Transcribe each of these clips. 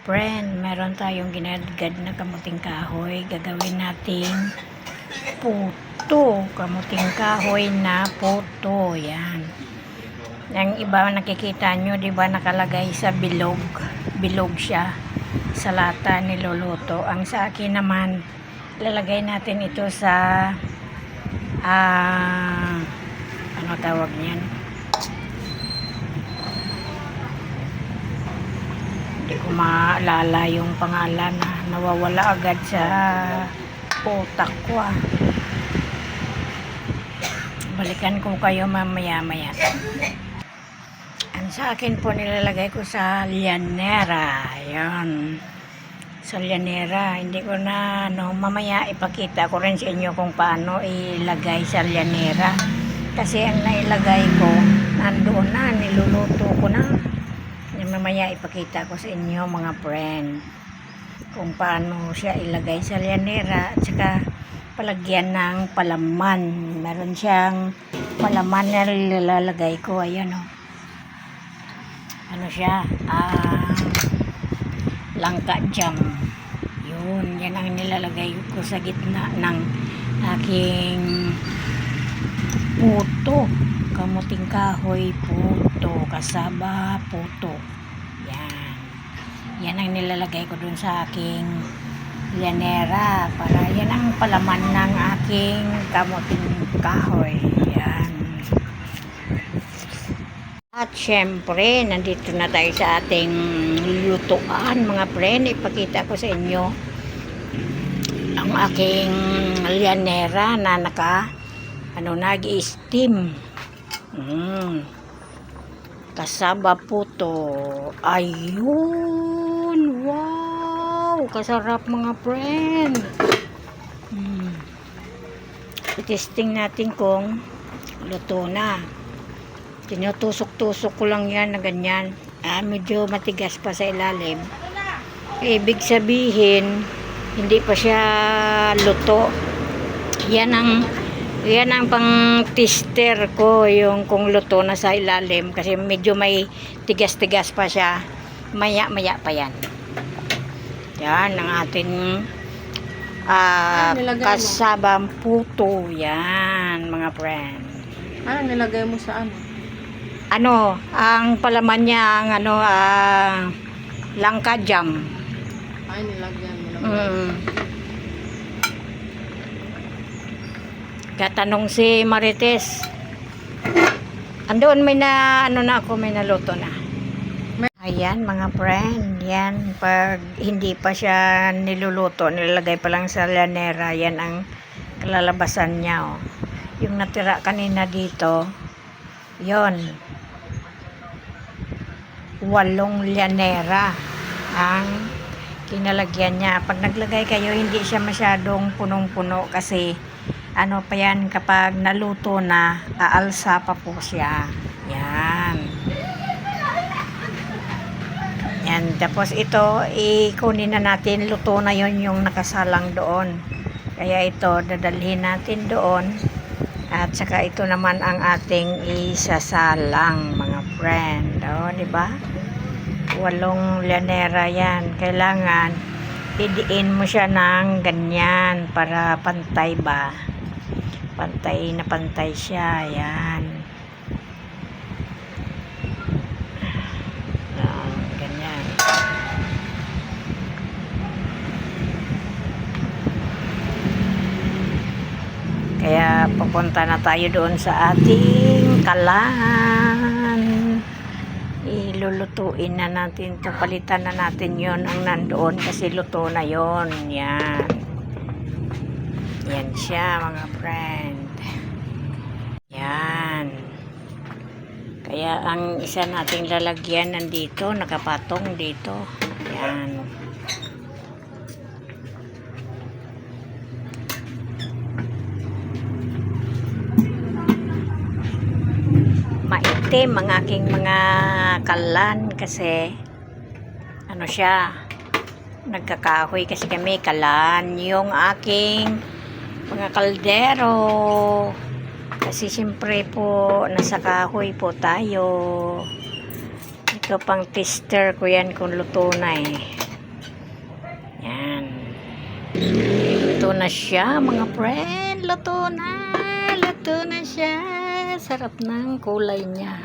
friend, meron tayong ginagad na kamuting kahoy. Gagawin nating puto. Kamuting kahoy na puto. Yan. Yung iba nakikita nyo, di ba nakalagay sa bilog. Bilog siya sa lata niluluto. Ang sa akin naman, lalagay natin ito sa ano tawag niyan? Hindi ko maalala yung pangalan na nawawala agad sa utak ko. Balikan ko kayo mamaya-maya. Ang sa akin po nilalagay ko sa llanera. Ayan. Sa llanera. Hindi ko na mamaya ipakita ko rin sa inyo kung paano ilagay sa llanera. Kasi ang nailagay ko nandoon na, niluluto ko na. Mamaya ipakita ko sa inyo mga friend kung paano siya ilagay sa llanera at saka palagyan ng palaman. Meron siyang palaman na nilalagay ko. Ayan o. Ano siya? Langka jam. Yun. Yan ang nilalagay ko sa gitna ng aking puto. Kamuting kahoy puto. Kasaba puto. Yan ang nilalagay ko dun sa aking llanera para yan ang palaman ng aking kamuting kahoy. Yan. At syempre, nandito na tayo sa ating lutuan mga friend. Ipakita ko sa inyo ang aking llanera na nag-i-steam. Kasaba puto. Ayun. Wow, kasarap mga friend. I-testing natin kung luto na. Tinutusok-tusok ko lang yan na ganyan. Medyo matigas pa sa ilalim. Ibig sabihin, hindi pa siya luto. Yan ang pang-tester ko, yung kung luto na sa ilalim. Kasi medyo may tigas-tigas pa siya. Maya-maya pa yan. Yan ang ating kasabang puto. Yan mga friend. Ano nilagay mo sa ano? Ang palaman niya ang langka jam. Ay, nilagyan mo. Katanong si Marites. Andoon may may naluto na. Ayan mga friend, yan pag hindi pa siya niluluto, nilalagay pa lang sa llanera, yan ang kalalabasan niya. Oh. Yung natira kanina dito, yon 8 llanera ang kinalagyan niya. Pag naglagay kayo, hindi siya masyadong punong-puno kasi ano pa yan, kapag naluto na, aalsa pa po siya. Yan. Yan. Tapos ito, ikunin na natin. Luto na yon yung nakasalang doon. Kaya ito, dadalhin natin doon. At saka ito naman ang ating isasalang, mga friend. O, diba? 8 llanera yan. Kailangan, idiin mo siya ng ganyan para pantay ba? Pantay na pantay siya. Yan. Ganyan. Kaya pupunta na tayo doon sa ating kalan. Ilulutuin na natin ito. Palitan na natin yon ang nandoon kasi luto na yon. Yan. Yan siya mga friend. Yan. Kaya ang isa nating lalagyan nandito, nakapatong dito. Yan. Maitim ang aking mga kalan kasi ano siya, nagkakahoy kasi kami kalan. Yung aking mga kaldero kasi siyempre po nasa kahoy po tayo. Ito pang tester ko yan kung luto na Yan. Luto na siya, mga friend. Luto na. Luto na siya. Sarap ng kulay niya.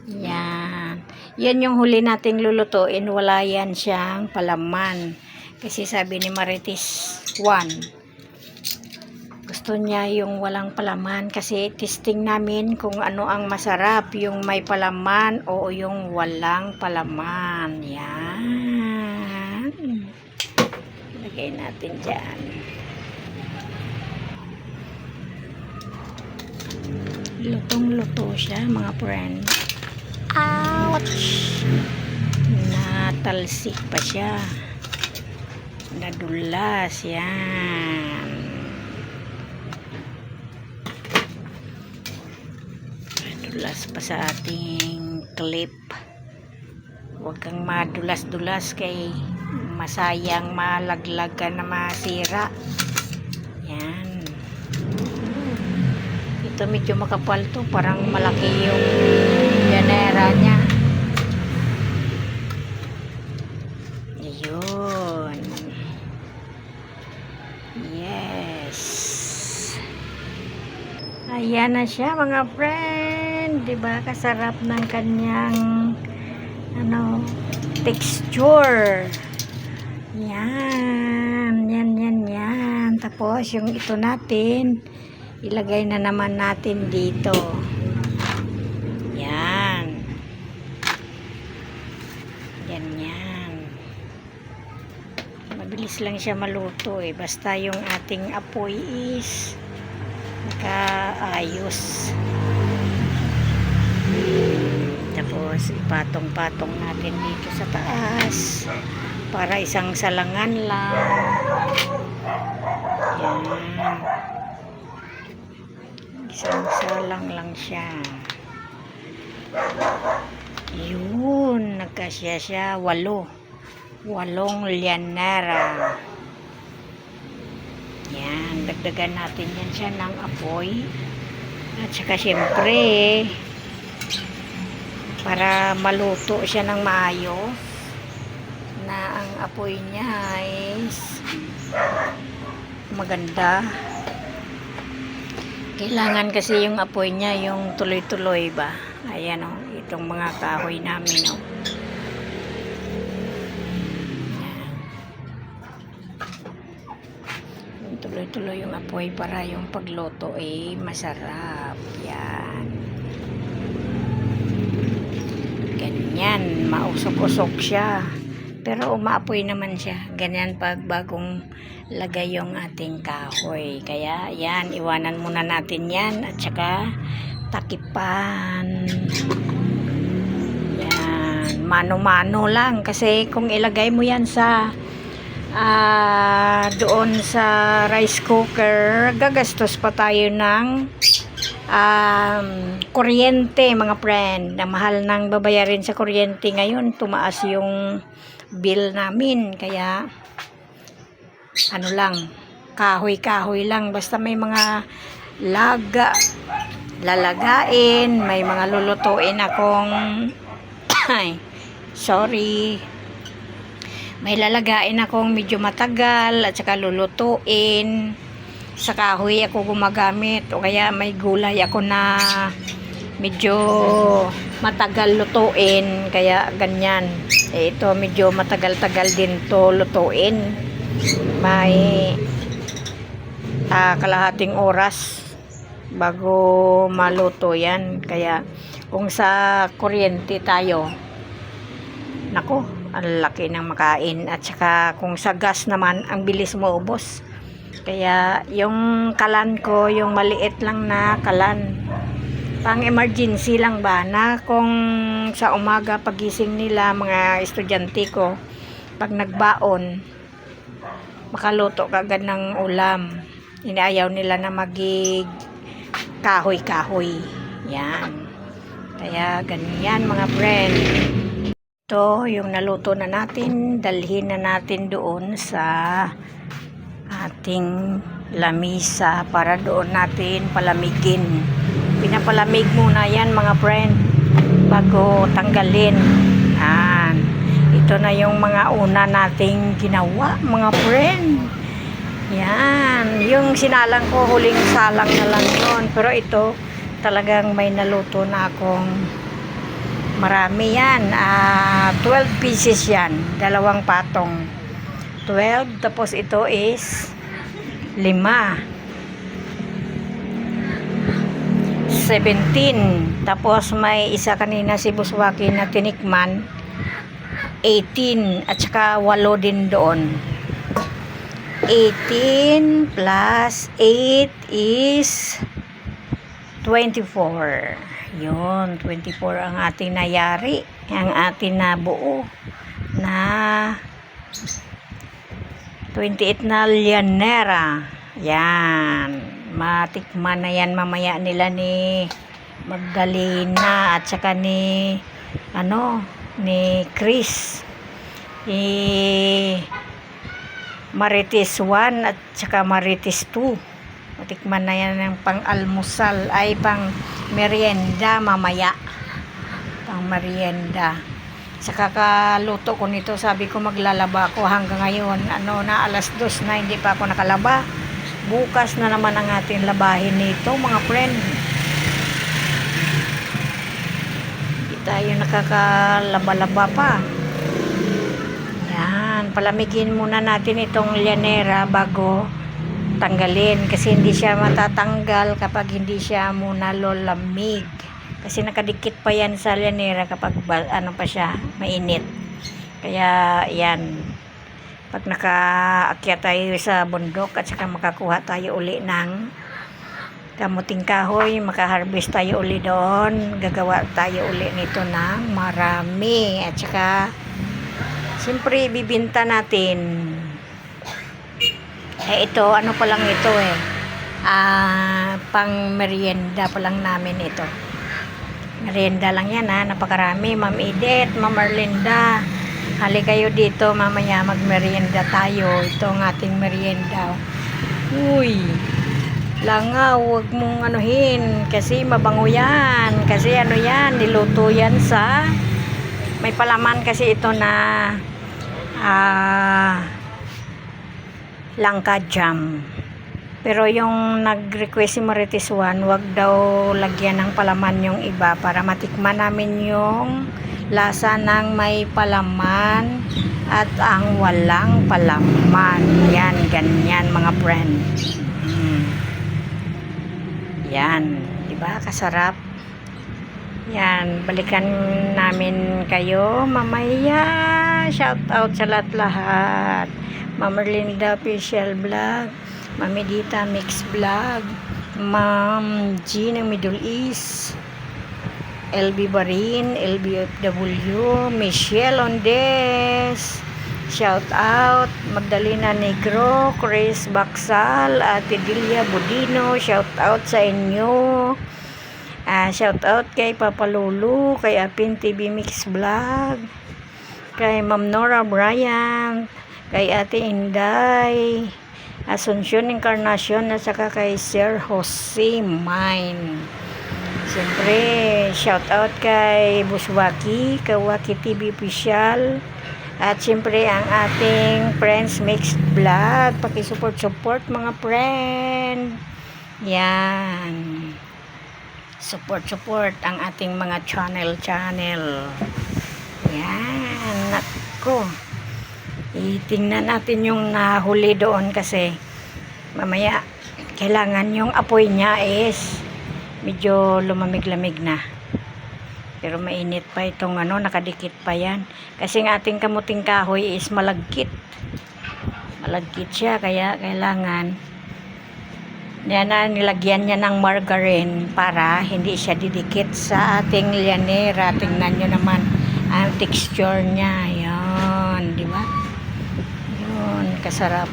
Yan. Yan yung huli nating lulutuin. Wala yan siyang palaman. Kasi sabi ni Marites 1, gusto niya yung walang palaman. Kasi testing namin kung ano ang masarap. Yung may palaman o yung walang palaman. Yan. Lagay natin dyan. Lutong-luto siya, mga friend. Ouch! Natalsik pa siya. Nadulas. Yan. Nadulas pa sa ating clip. Huwag kang madulas-dulas kay masayang malaglag ka na masira. Yan. Ito medyo makapal to, parang malaki yung llanera niya. Ayun. Yes. Ayan na siya, mga friend. Diba kasarap ng kanyang texture. Yan. Yan. Tapos yung ito natin ilagay na naman natin dito. Yan. Ganyan. Mabilis lang siya maluto basta yung ating apoy is nakaayos. Tapos ipatong-patong natin dito sa taas para isang salangan lang. Yan. Isang salang lang siya. Yun, nagkasya siya 8 llanera. Yan, dagdagan natin yan siya ng apoy. At saka syempre para maluto siya ng maayos na ang apoy niya is maganda. Kailangan kasi yung apoy niya yung tuloy-tuloy ba. Ayan itong mga kahoy namin Ayan. Yung tuloy-tuloy yung apoy para yung pagluto masarap. Yan. Ganyan, mausok-usok siya. Pero umaapoy naman siya. Ganyan pag bagong lagay yung ating kahoy. Kaya yan, iwanan muna natin yan. At saka takipan. Yan, mano-mano lang. Kasi kung ilagay mo yan sa doon sa rice cooker, gagastos pa tayo ng kuryente, mga friend. Na mahal nang babayarin sa kuryente ngayon. Tumaas yung bill namin. Kaya kahoy-kahoy lang. Basta may mga lalagain, may mga lulutuin akong may lalagain akong medyo matagal at saka lulutuin. Sa kahoy ako gumagamit o kaya may gulay ako na medyo matagal lutuin, kaya ganyan. Ito medyo matagal-tagal din to lutuin. May kalahating oras bago maluto yan. Kaya kung sa kuryente tayo, nako, ang laki ng makain. At saka kung sa gas naman, ang bilis maubos. Kaya yung kalan ko, yung maliit lang na kalan, pang emergency lang ba, na kung sa umaga pagising nila mga estudyante ko, pag nagbaon, makaluto kagad ng ulam. Inaayaw nila na magig kahoy-kahoy. Yan. Kaya ganyan, mga friend. Ito yung naluto na natin, dalhin na natin doon sa ating lamisa para doon natin palamigin. Pinapalamig muna yan, mga friend, bago tanggalin. Yan. Ito ito na yung mga una nating ginawa, mga friend. Yan, yung sinalang ko, huling salang na lang yun. Pero ito, talagang may naluto na akong marami yan. 12 pieces yan, 2 patong. 12, tapos ito is 5. 17. Tapos may isa kanina si Buswaki na tinikman. 18. At saka 8 din doon. 18 plus 8 is 24. Yun, 24 ang ating nayari. Ang ating nabuo na 28 na llanera. Yan. Matikman na yan mamaya nila ni Magdalena at saka ni Chris. Marites 1 at saka Marites 2. Matikman na yan ng pang-almusal ay pang merienda mamaya. Pang merienda. Sa kakaluto ko nito, sabi ko maglalaba ako hanggang ngayon. Na alas 2 na hindi pa ako nakalaba. Bukas na naman ang ating labahin nito, mga friend. Hindi tayo nakakalaba-laba pa. Yan, palamigin muna natin itong llanera bago tanggalin kasi hindi siya matatanggal kapag hindi siya muna lolamig. Kasi nakadikit pa yan sa llanera kapag pa siya, mainit. Kaya yan, pag nakaakyat tayo sa bundok at saka makakuha tayo uli ng kamuting kahoy, makaharvest tayo uli doon, gagawa tayo uli nito ng marami. At saka siyempre bibinta natin. Ito, pa lang ito pang merienda pa lang namin ito. Merienda lang yan napakarami. Ma'am Edith, Ma'am Arlinda, hali kayo dito mamaya magmerienda tayo. Ito ang ating merienda. Uy, langaw, huwag mong anuhin kasi mabango yan. Kasi yan, niluto yan sa may palaman kasi ito na langka jam. Pero yung nag-request si Marites 1, wag daw lagyan ng palaman yung iba para matikman namin yung lasa ng may palaman at ang walang palaman. Yan, ganyan mga friend. Yan, diba? Kasarap. Yan, balikan namin kayo mamaya. Shout out sa lahat-lahat. Ma'am Erlinda Official Vlog, Ma'am Edita Mix Vlog, Ma'am G ng Middle East, LB Barin, LBFW, Michelle Ondes, shout out, Magdalena Negro, Chris Baksal, Ate Delia Budino, shout out sa inyo. Shout out kay Papa Lulu, kay Apin TV Mix Vlog, kay Ma'am Nora Bryant, kay Ate Inday Asuncion Encarnacion, at saka kay Sir Jose Mine. Siyempre, shout out kay Buswaki, Kawaki TV Official, at siyempre ang ating Friends Mix Vlog. Pakisupport mga friend. Yan. Support ang ating mga channel. Yan. Nako. Itingnan natin yung nahuli doon kasi mamaya kailangan yung apoy niya is medyo lumamig-lamig na. Pero mainit pa itong nakadikit pa yan. Kasi ang ating kamuting kahoy is malagkit. Malagkit siya kaya kailangan nilagyan niya ng margarine para hindi siya didikit sa ating llanera. Tingnan nyo naman ang texture niya. Yan, di ba? Yun, kasarap.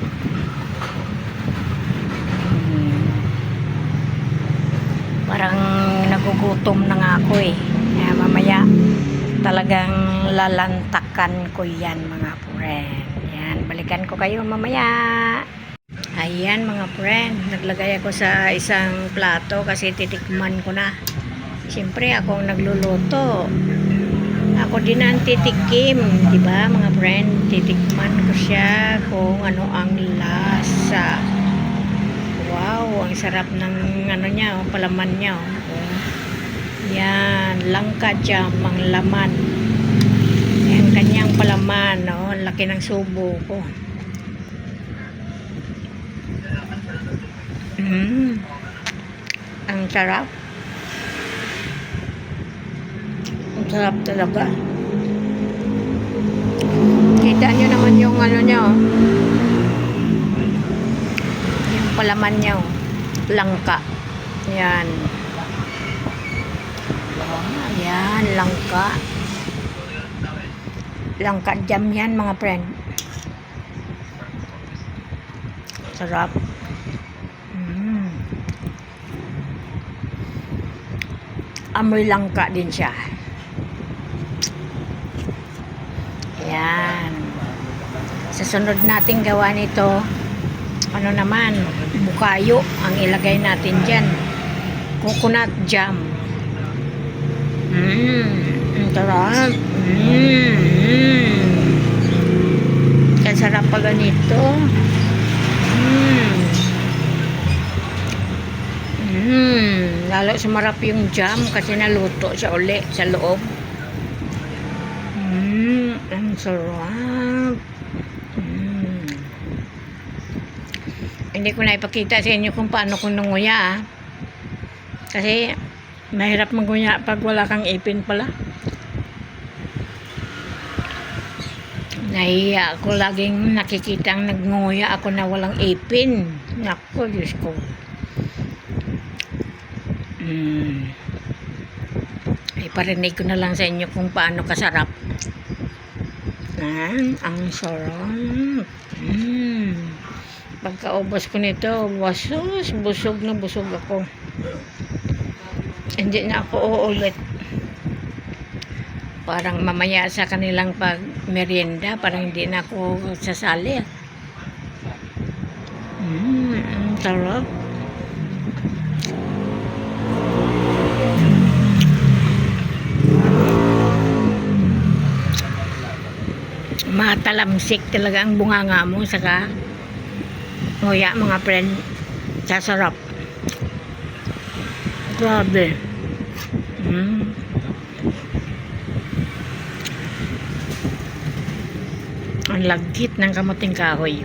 Parang nagugutom na nga ako Kaya mamaya talagang lalantakan ko yan mga friend. Yan, balikan ko kayo mamaya. Ayan mga friend, naglagay ako sa isang plato kasi titikman ko na. Siyempre ako nagluluto. ako din ang titikim, di ba mga friend? Titikman ko siya kung ano ang lasa. Wow, ang sarap ng ano niya, palaman niya. Oh. Yan, langka jam ang laman. Ang kanyang palaman, no? Laki ng subo ko. Ang sarap. Ang sarap talaga. Kita nyo naman yung ano niya, oh. Yung palaman niya, oh. Langka. Yan. Yan, langka. Langka jam yan, mga friend. Sarap. Amoy langka din siya. Yan. Sa sunod nating gawa nito, ano naman, bukayo ang ilagay natin dyan. Coconut jam. Ang sarap. Ang sarap pa ganito. Lalo sumarap yung jam kasi naluto siya uli sa loob. Ang sarap. Hindi ko na ipakita sa inyo kung paano ko nanguya, kasi mahirap manguya pag wala kang ipin pala. Nahiya ako laging nakikitang nagnguya ako na walang ipin. Naku, Diyos ko. Iparinig ko na lang sa inyo kung paano kasarap. Ang sarap. Pagkaubos ko nito, busog na busog ako. Hindi na ako uulit. Parang mamaya sa kanilang pag merienda, parang hindi na ako sasali. Ang sarap. Matalamsik talaga ang bunganga mo, saka nguya, mga friend. Sasarap. Grabe. Ang lagkit ng kamuting kahoy.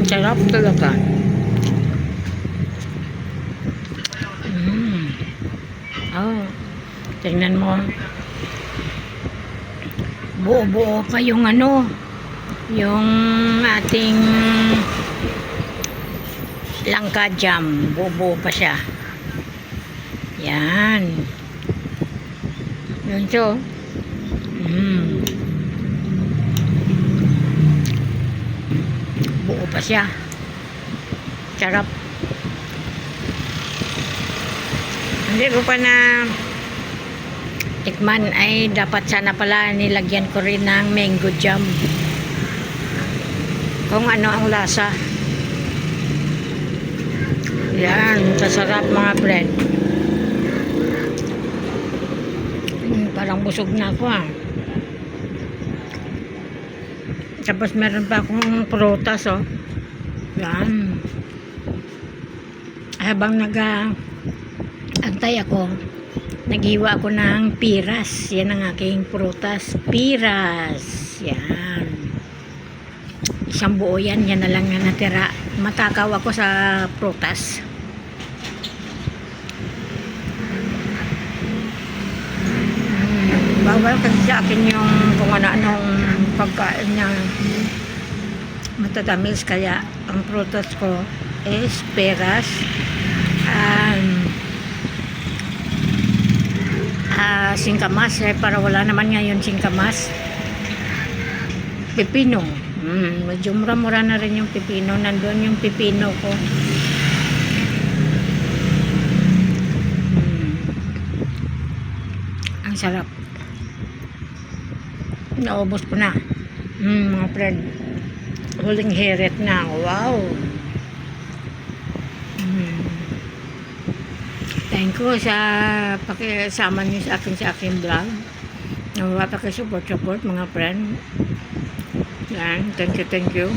Sarap talaga. Oh, tingnan mo. Buo-buo pa yung ano, yung ating langka jam. Buo-buo pa siya. Yan. Yun siya. Buo pa siya. Sarap. Hindi ko pa na tikman, ay dapat sana pala nilagyan ko rin ng mango jam. Kung ano ang lasa. Yan, masarap mga friend. Parang busog na ako Tapos meron pa akong prutas Yan. Habang antay ako, naghiwa ako ng piras. Yan ang aking prutas. Piras. Yan. Isang buo yan. Yan na lang na natira. Matakaw ako sa prutas. Bawal kasi sa akin yung kung ano-anong pagkain na matatamis. Kaya ang prutas ko is peras, singkamas, para wala naman ngayon singkamas. Pipino. Medyo mura-mura na rin yung pipino. Nandun yung pipino ko. Ang sarap. Naubos ko na. Mga friend. Huling hirit na. Wow. Thank you sa pakisama niyo sa akin vlog. Pakisupport mga friend. Yan, thank you.